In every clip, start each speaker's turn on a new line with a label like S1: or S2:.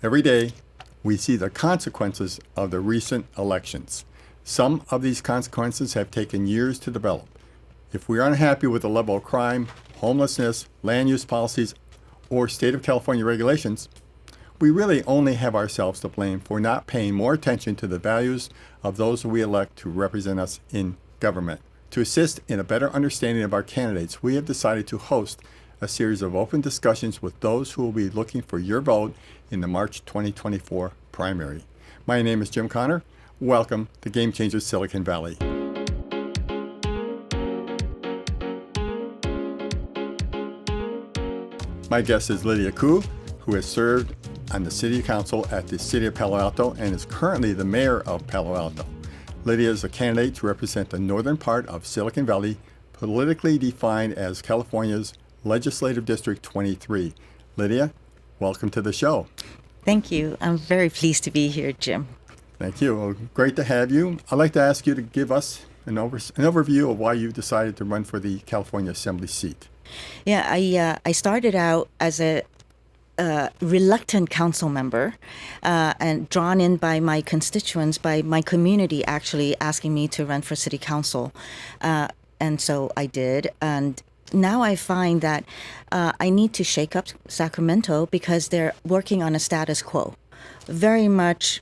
S1: Every day, we see the consequences of the recent elections. Some of these consequences have taken years to develop. If we are unhappy with the level of crime, homelessness, land use policies, or state of California regulations, we really only have ourselves to blame for not paying more attention to the values of those we elect to represent us in government. To assist in a better understanding of our candidates, we have decided to host a series of open discussions with those who will be looking for your vote in the March 2024 primary. My name is Jim Connor. Welcome to Game Changers Silicon Valley. My guest is Lydia Kou, who has served on the City Council at the City of Palo Alto and is currently the Mayor of Palo Alto. Lydia is a candidate to represent the northern part of Silicon Valley, politically defined as California's Legislative District 23. Lydia, welcome to the show.
S2: Thank you. I'm very pleased to be here, Jim.
S1: Thank you. Well, great to have you. I'd like to ask you to give us an overview of why you decided to run for the California Assembly seat.
S2: Yeah, I started out as a reluctant council member and drawn in by my constituents, by my community actually asking me to run for city council. And so I did. And now I find that I need to shake up Sacramento because they're working on a status quo, very much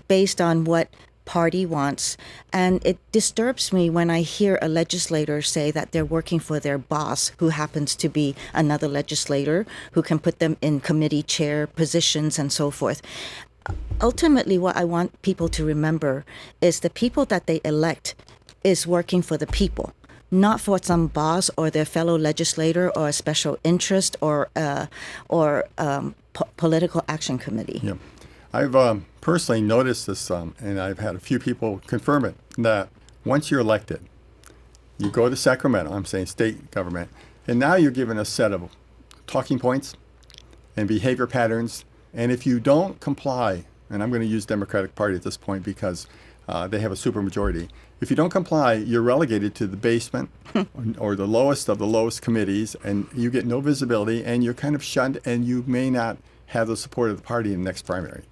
S2: based on what party wants. And it disturbs me when I hear a legislator say that they're working for their boss, who happens to be another legislator, who can put them in committee chair positions and so forth. Ultimately, what I want people to remember is the people that they elect is working for the people, not for some boss or their fellow legislator or a special interest or political action committee.
S1: Yeah. I've personally noticed this, and I've had a few people confirm it, that once you're elected, you go to Sacramento, I'm saying state government, and now you're given a set of talking points and behavior patterns, and if you don't comply, and I'm going to use Democratic Party at this point because they have a supermajority. If you don't comply, you're relegated to the basement or the lowest of the lowest committees, and you get no visibility, and you're kind of shunned, and you may not have the support of the party in the next primary.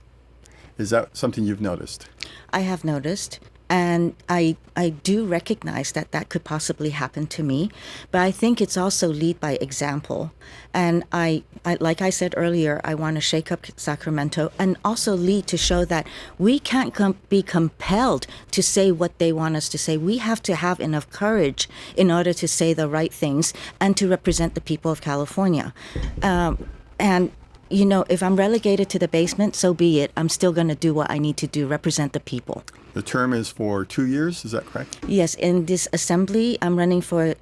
S1: Is that something you've noticed? I
S2: have noticed, and I do recognize that that could possibly happen to me, but I think it's also lead by example. And I like I said earlier, I want to shake up Sacramento and also lead to show that we can't be compelled to say what they want us to say. We have to have enough courage in order to say the right things and to represent the people of California. And you know, if I'm relegated to the basement, so be it. I'm still going to do what I need to do, represent the people.
S1: The term is for 2 years, is that correct?
S2: Yes, in this assembly, I'm running for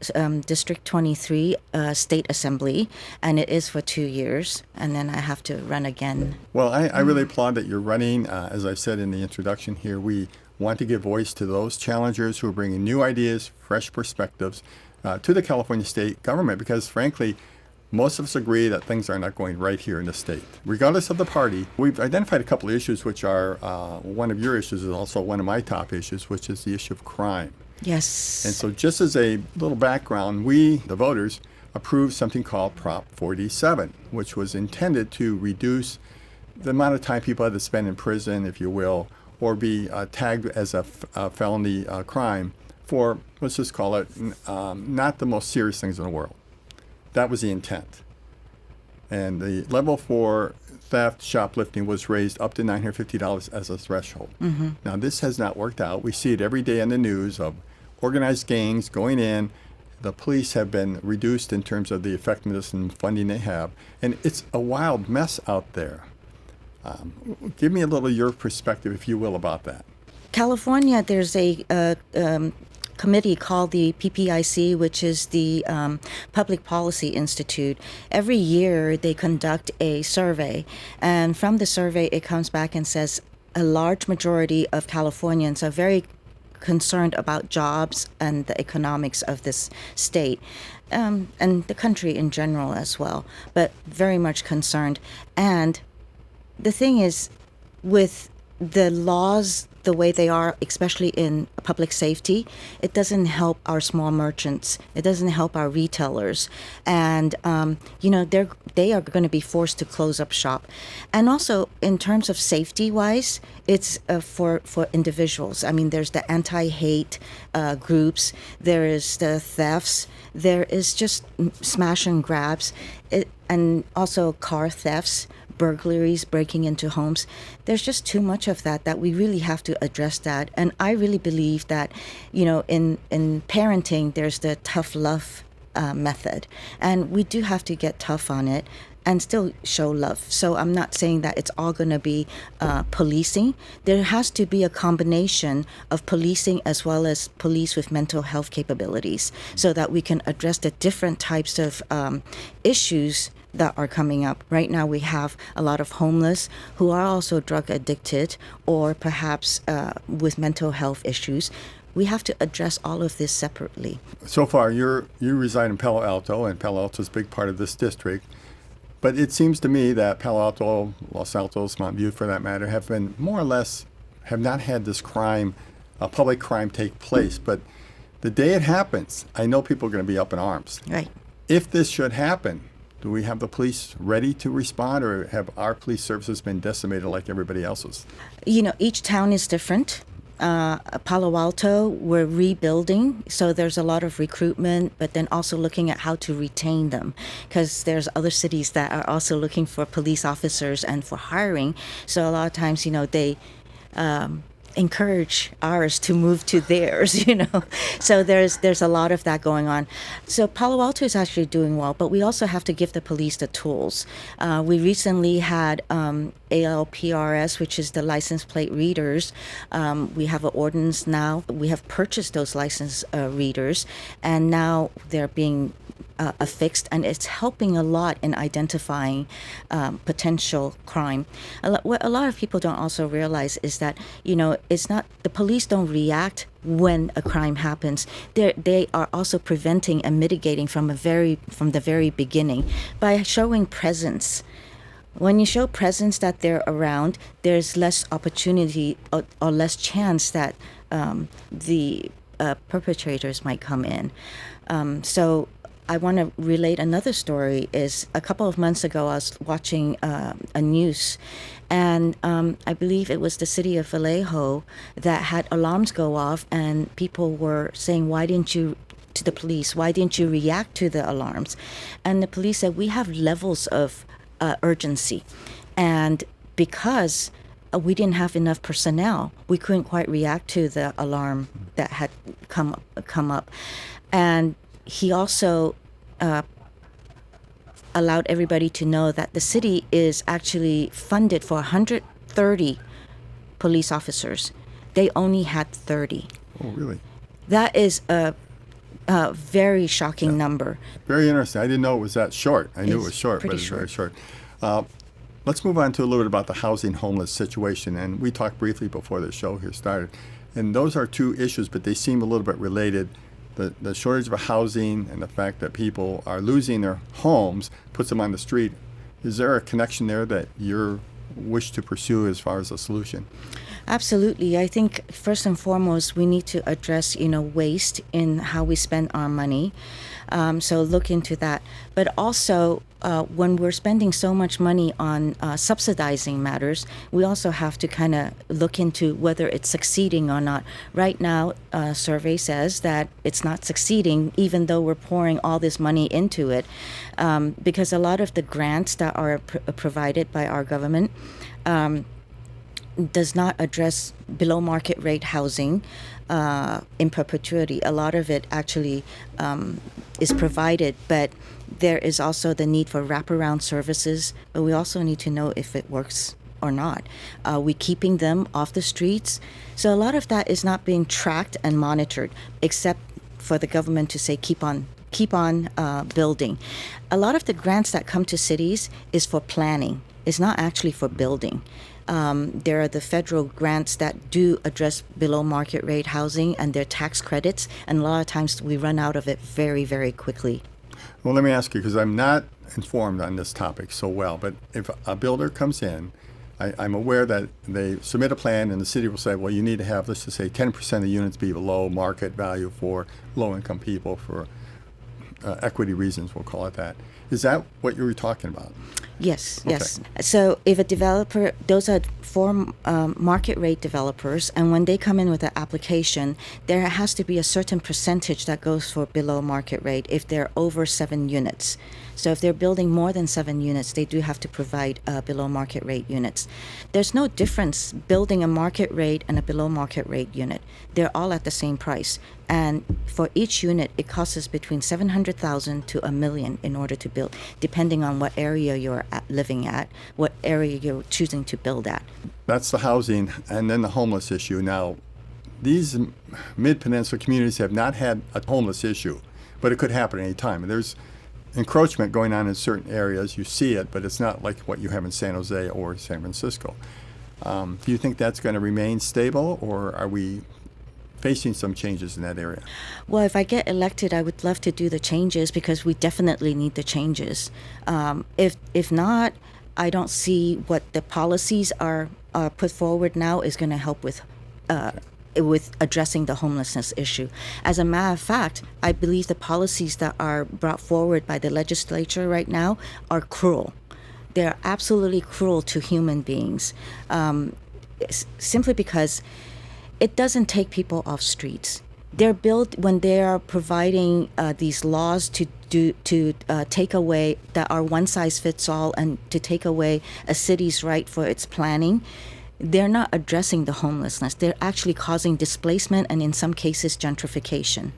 S2: District 23 State Assembly, and it is for 2 years, and then I have to run again.
S1: Well, I really applaud that you're running. As I said in the introduction here, we want to give voice to those challengers who are bringing new ideas, fresh perspectives to the California state government, because frankly, most of us agree that things are not going right here in the state. Regardless of the party, we've identified a couple of issues, which are one of your issues is also one of my top issues, which is the issue of crime.
S2: Yes.
S1: And so just as a little background, we, the voters, approved something called Prop 47, which was intended to reduce the amount of time people had to spend in prison, if you will, or be tagged as a felony crime for, let's just call it, not the most serious things in the world. That was the intent. And the level for theft, shoplifting was raised up to $950 as a threshold. Mm-hmm. Now, this has not worked out. We see it every day on the news of organized gangs going in. The police have been reduced in terms of the effectiveness and funding they have. And it's a wild mess out there. Give me a little of your perspective, if you will, about that.
S2: California, there's a committee called the PPIC, which is the Public Policy Institute. Every year they conduct a survey, and from the survey it comes back and says a large majority of Californians are very concerned about jobs and the economics of this state, and the country in general as well, but very much concerned. And the thing is, with the laws the way they are, especially in public safety, it doesn't help our small merchants. It doesn't help our retailers, and they are going to be forced to close up shop. And also, in terms of safety wise, it's for individuals. I mean, there's the anti-hate groups. There is the thefts. There is just smash and grabs, and also car thefts, burglaries, breaking into homes. There's just too much of that we really have to address that. And I really believe that, in parenting, there's the tough love method. And we do have to get tough on it and still show love. So I'm not saying that it's all going to be policing. There has to be a combination of policing as well as police with mental health capabilities so that we can address the different types of issues that are coming up. Right now we have a lot of homeless who are also drug addicted or perhaps with mental health issues. We have to address all of this separately.
S1: So far, you reside in Palo Alto, and Palo Alto is a big part of this district. But it seems to me that Palo Alto, Los Altos, Mount View for that matter, have been more or less, have not had this crime, public crime take place. But the day it happens, I know people are going to be up in arms.
S2: Right.
S1: If this should happen, do we have the police ready to respond, or have our police services been decimated like everybody else's?
S2: Each town is different. Palo Alto, we're rebuilding, so there's a lot of recruitment, but then also looking at how to retain them, because there's other cities that are also looking for police officers and for hiring. So a lot of times, they encourage ours to move to theirs, So there's a lot of that going on. So Palo Alto is actually doing well, but we also have to give the police the tools. We recently had ALPRS, which is the license plate readers. We have an ordinance now. We have purchased those license readers, and now they're being affixed, and it's helping a lot in identifying potential crime. What a lot of people don't also realize is that it's not the police don't react when a crime happens. They are also preventing and mitigating from the very beginning by showing presence. When you show presence that they're around, there's less opportunity or less chance that the perpetrators might come in. So I want to relate another story. Is a couple of months ago I was watching a news, and I believe it was the city of Vallejo that had alarms go off, and people were saying, to the police, why didn't you react to the alarms? And the police said, we have levels of urgency, and because we didn't have enough personnel, we couldn't quite react to the alarm that had come up. And he also allowed everybody to know that the city is actually funded for 130 police officers. They only had 30.
S1: Oh, really?
S2: That is a very shocking number.
S1: Very interesting. I didn't know it was that short. I knew it
S2: It's
S1: was short, but
S2: pretty
S1: it's very short. Let's move on to a little bit about the housing homeless situation. And we talked briefly before the show here started. And those are two issues, but they seem a little bit related. The shortage of housing and the fact that people are losing their homes puts them on the street. Is there a connection there that you wish to pursue as far as a solution?
S2: Absolutely. I think first and foremost, we need to address, waste in how we spend our money. So look into that. But also, when we're spending so much money on subsidizing matters, we also have to kind of look into whether it's succeeding or not. Right now, a survey says that it's not succeeding, even though we're pouring all this money into it, because a lot of the grants that are provided by our government does not address below market rate housing in perpetuity. A lot of it actually is provided, but there is also the need for wraparound services, but we also need to know if it works or not. Are we keeping them off the streets? So a lot of that is not being tracked and monitored, except for the government to say keep on building. A lot of the grants that come to cities is for planning. It's not actually for building. There are the federal grants that do address below market rate housing and their tax credits, and a lot of times we run out of it very, very quickly.
S1: Well, let me ask you, because I'm not informed on this topic so well, but if a builder comes in, I'm aware that they submit a plan and the city will say, well, you need to have, let's just say, 10% of the units be below market value for low-income people for equity reasons, we'll call it that. Is that what you were talking about?
S2: Yes,
S1: Okay.
S2: yes. So if a developer, those are for market rate developers, and when they come in with an application, there has to be a certain percentage that goes for below market rate if they're over 7 units. So if they're building more than 7 units, they do have to provide below market rate units. There's no difference building a market rate and a below market rate unit. They're all at the same price. And for each unit, it costs us between $700,000 to $1 million in order to build, depending on what area you're living at, what area you're choosing to build at.
S1: That's the housing, and then the homeless issue. Now, these mid-peninsula communities have not had a homeless issue, but it could happen at any time. There's encroachment going on in certain areas. You see it, but it's not like what you have in San Jose or San Francisco. Do you think that's going to remain stable, or are we facing some changes in that area?
S2: Well, if I get elected, I would love to do the changes because we definitely need the changes. If not, I don't see what the policies are put forward now is going to help with addressing the homelessness issue. As a matter of fact, I believe the policies that are brought forward by the legislature right now are cruel. They're absolutely cruel to human beings, simply because it doesn't take people off streets. They're built when they are providing these laws to take away that are one size fits all and to take away a city's right for its planning. They're not addressing the homelessness. They're actually causing displacement and in some cases gentrification.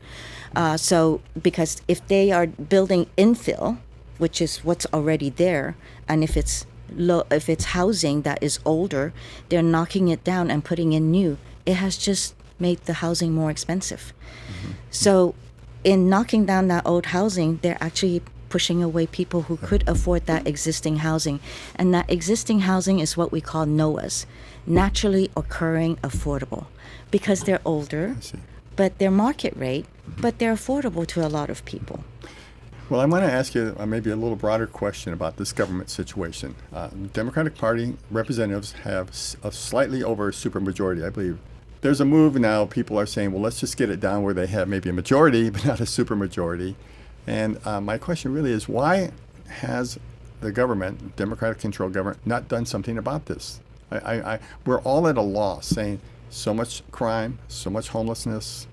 S2: So because if they are building infill, which is what's already there, and if it's housing that is older, they're knocking it down and putting in new. It has just made the housing more expensive. Mm-hmm. So in knocking down that old housing, they're actually pushing away people who could afford that existing housing. And that existing housing is what we call NOAHs, naturally occurring affordable, because they're older, but they're market rate, but they're affordable to a lot of people.
S1: Well, I want to ask you maybe a little broader question about this government situation. Democratic Party representatives have a slightly over supermajority, I believe. There's a move now, people are saying, well, let's just get it down where they have maybe a majority, but not a supermajority. And my question really is, why has the government, Democratic-controlled government, not done something about this? We're all at a loss, saying so much crime, so much homelessness,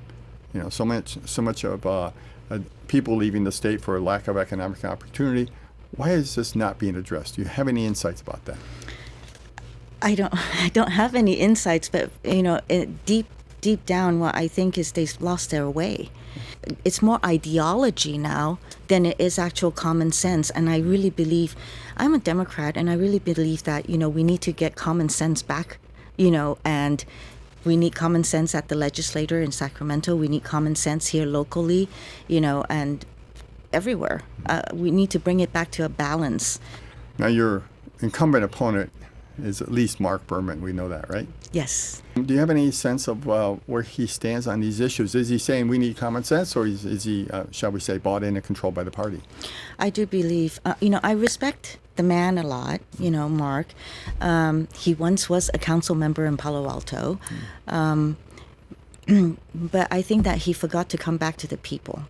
S1: so much of people leaving the state for lack of economic opportunity. Why is this not being addressed? Do you have any insights about that?
S2: I don't have any insights, but deep down, what I think is they've lost their way. It's more ideology now than it is actual common sense. And I really believe, I'm a Democrat, and I really believe that we need to get common sense back, and we need common sense at the legislature in Sacramento. We need common sense here locally, and everywhere. We need to bring it back to a balance.
S1: Now, your incumbent opponent is at least Mark Berman. We know that, right?
S2: Yes.
S1: Do you have any sense of where he stands on these issues? Is he saying we need common sense, or is he, shall we say, bought in and controlled by the party?
S2: I do believe, I respect the man a lot, Mark. He once was a council member in Palo Alto. But I think that he forgot to come back to the people.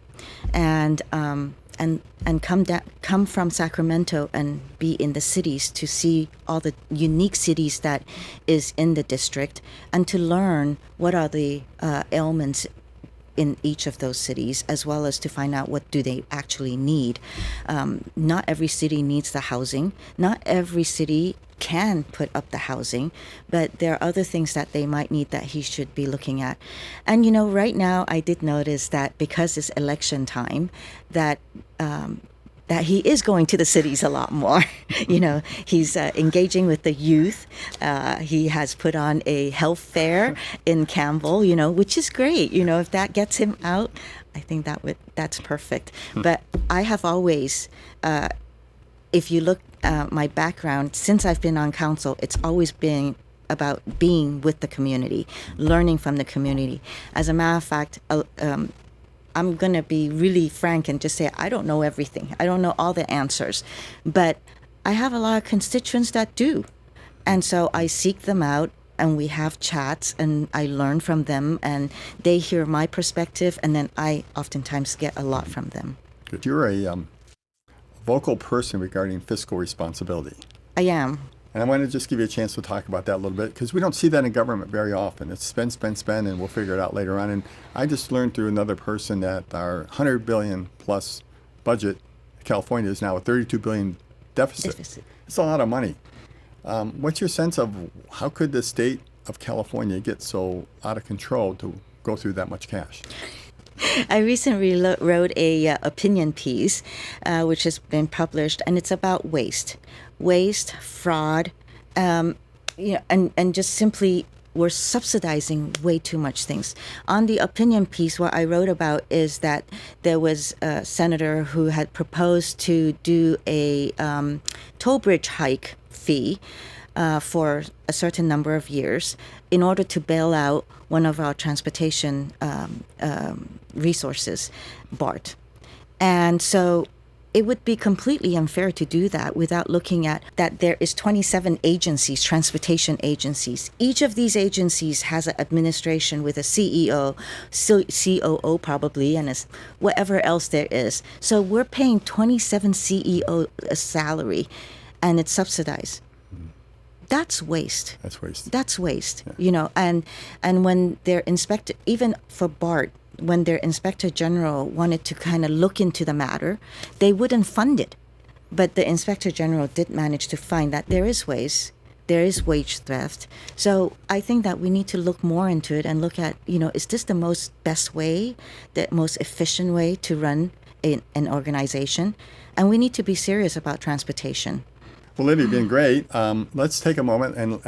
S2: And come from Sacramento and be in the cities to see all the unique cities that is in the district, and to learn what are the ailments in each of those cities, as well as to find out what do they actually need. Not every city needs the housing. Not every city can put up the housing, but there are other things that they might need that he should be looking at. And right now I did notice that because it's election time, that he is going to the cities a lot more. He's engaging with the youth. He has put on a health fair in Campbell, which is great. If that gets him out, I think that's perfect. But I have always, if you look at my background, since I've been on council, it's always been about being with the community, learning from the community. As a matter of fact, I'm going to be really frank and just say I don't know everything. I don't know all the answers. But I have a lot of constituents that do. And so I seek them out and we have chats and I learn from them and they hear my perspective and then I oftentimes get a lot from them.
S1: Good. You're a vocal person regarding fiscal responsibility.
S2: I am.
S1: And I want to just give you a chance to talk about that a little bit because we don't see that in government very often. It's spend, spend, spend, and we'll figure it out later on. And I just learned through another person that our 100 billion plus budget, California is now a 32 billion deficit. It's a lot of money. What's your sense of how could the state of California get so out of control to go through that much cash?
S2: I recently wrote a opinion piece, which has been published, and it's about waste, fraud, and just simply we're subsidizing way too much things. On the opinion piece, what I wrote about is that there was a senator who had proposed to do a toll bridge hike fee for a certain number of years in order to bail out one of our transportation resources, BART. And so it would be completely unfair to do that without looking at that there is 27 agencies, transportation agencies. Each of these agencies has an administration with a CEO, COO probably, and whatever else there is. So we're paying 27 CEO a salary, and it's subsidized. That's waste. That's waste. Yeah. And when their inspector, even for BART, when their inspector general wanted to kind of look into the matter, they wouldn't fund it. But the inspector general did manage to find that there is waste, there is wage theft. So I think that we need to look more into it and look at, is this the best way, the most efficient way to run an organization? And we need to be serious about transportation.
S1: Well, Lydia, you've been great. Let's take a moment and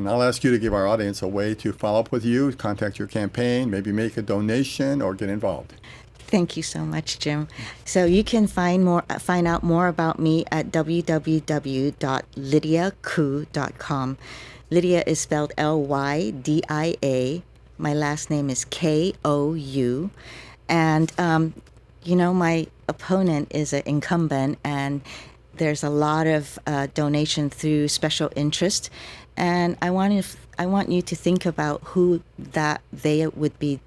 S1: I'll ask you to give our audience a way to follow up with you, contact your campaign, maybe make a donation or get involved.
S2: Thank you so much, Jim. So you can find out more about me at www.lydiakou.com. Lydia is spelled Lydia. My last name is Kou. And, my opponent is an incumbent, and there's a lot of donation through special interest, and I want you to think about who that they would be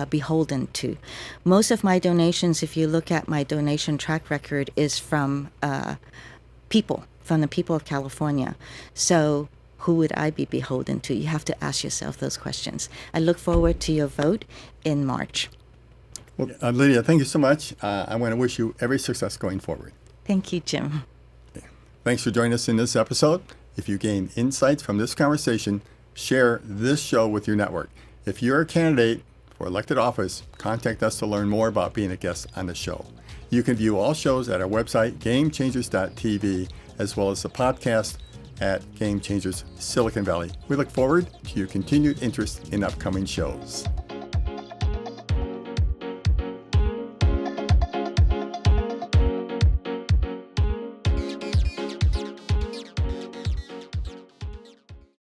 S2: beholden to. Most of my donations, if you look at my donation track record, is from the people of California. So who would I be beholden to? You have to ask yourself those questions. I look forward to your vote in March.
S1: Well, Lydia, thank you so much. I want to wish you every success going forward.
S2: Thank you, Jim.
S1: Thanks for joining us in this episode. If you gain insights from this conversation, share this show with your network. If you're a candidate for elected office, contact us to learn more about being a guest on the show. You can view all shows at our website, gamechangers.tv, as well as the podcast at Game Changers Silicon Valley. We look forward to your continued interest in upcoming shows.